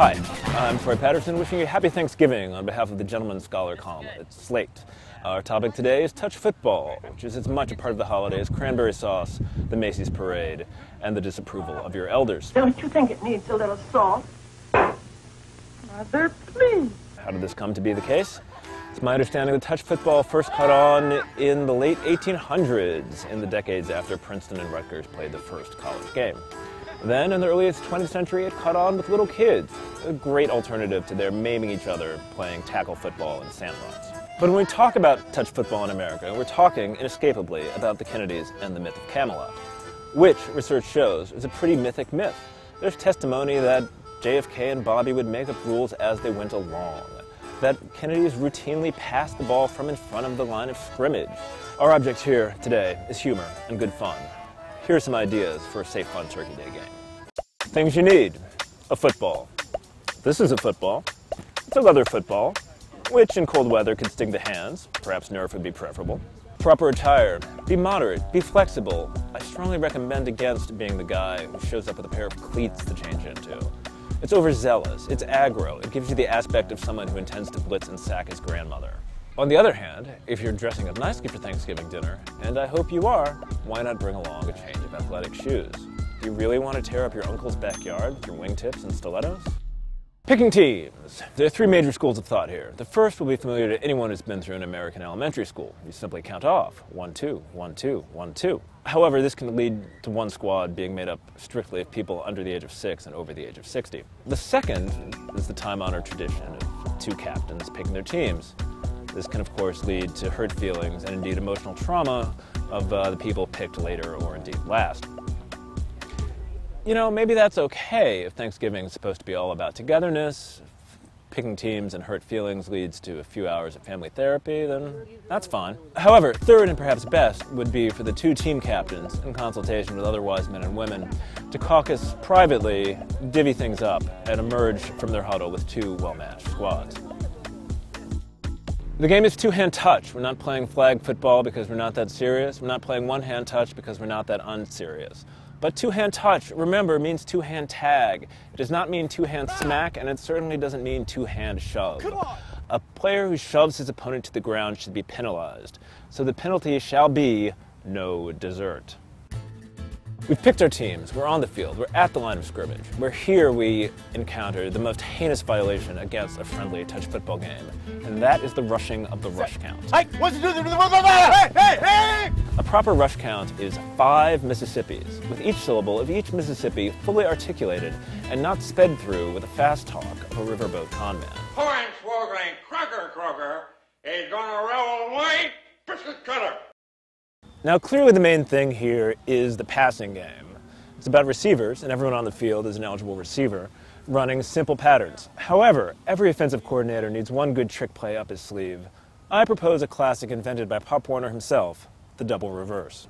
Hi, I'm Troy Patterson, wishing you happy Thanksgiving on behalf of the Gentleman Scholar column at Slate. Our topic today is touch football, which is as much a part of the holiday as cranberry sauce, the Macy's parade, and the disapproval of your elders. Don't you think it needs a little salt? Mother, please. How did this come to be the case? It's my understanding that touch football first caught on in the late 1800s, in the decades after Princeton and Rutgers played the first college game. Then, in the earliest 20th century, it caught on with little kids, a great alternative to their maiming each other playing tackle football in sandlots. But when we talk about touch football in America, we're talking inescapably about the Kennedys and the myth of Camelot, which, research shows, is a pretty mythic myth. There's testimony that JFK and Bobby would make up rules as they went along, that Kennedys routinely passed the ball from in front of the line of scrimmage. Our object here today is humor and good fun. Here are some ideas for a safe, fun Turkey Day game. Things you need: a football. This is a football. It's a leather football, which in cold weather could sting the hands. Perhaps Nerf would be preferable. Proper attire. Be moderate. Be flexible. I strongly recommend against being the guy who shows up with a pair of cleats to change into. It's overzealous. It's aggro. It gives you the aspect of someone who intends to blitz and sack his grandmother. On the other hand, if you're dressing up nicely for Thanksgiving dinner, and I hope you are, why not bring along a change of athletic shoes? Do you really want to tear up your uncle's backyard with your wingtips and stilettos? Picking teams. There are three major schools of thought here. The first will be familiar to anyone who's been through an American elementary school. You simply count off 1, 2, 1, 2, 1, 2. However, this can lead to one squad being made up strictly of people under the age of 6 and over the age of 60. The second is the time-honored tradition of two captains picking their teams. This can, of course, lead to hurt feelings and indeed emotional trauma of the people picked later or indeed last. You know, maybe that's okay if Thanksgiving is supposed to be all about togetherness. If picking teams and hurt feelings leads to a few hours of family therapy, then that's fine. However, third and perhaps best would be for the two team captains, in consultation with other wise men and women, to caucus privately, divvy things up, and emerge from their huddle with two well-matched squads. The game is two-hand touch. We're not playing flag football because we're not that serious. We're not playing one-hand touch because we're not that unserious. But two-hand touch, remember, means two-hand tag. It does not mean two-hand smack, and it certainly doesn't mean two-hand shove. A player who shoves his opponent to the ground should be penalized. So the penalty shall be no dessert. We've picked our teams, we're on the field, we're at the line of scrimmage. We're here we encounter the most heinous violation against a friendly touch football game, and that is the rushing of the rush count. Hey, what's it do? Hey! A proper rush count is 5 Mississippis, with each syllable of each Mississippi fully articulated and not sped through with the fast talk of a riverboat conman. Hornswoggling Crocker is gonna roll away, biscuit cutter. Now, clearly the main thing here is the passing game. It's about receivers, and everyone on the field is an eligible receiver, running simple patterns. However, every offensive coordinator needs one good trick play up his sleeve. I propose a classic invented by Pop Warner himself, the double reverse.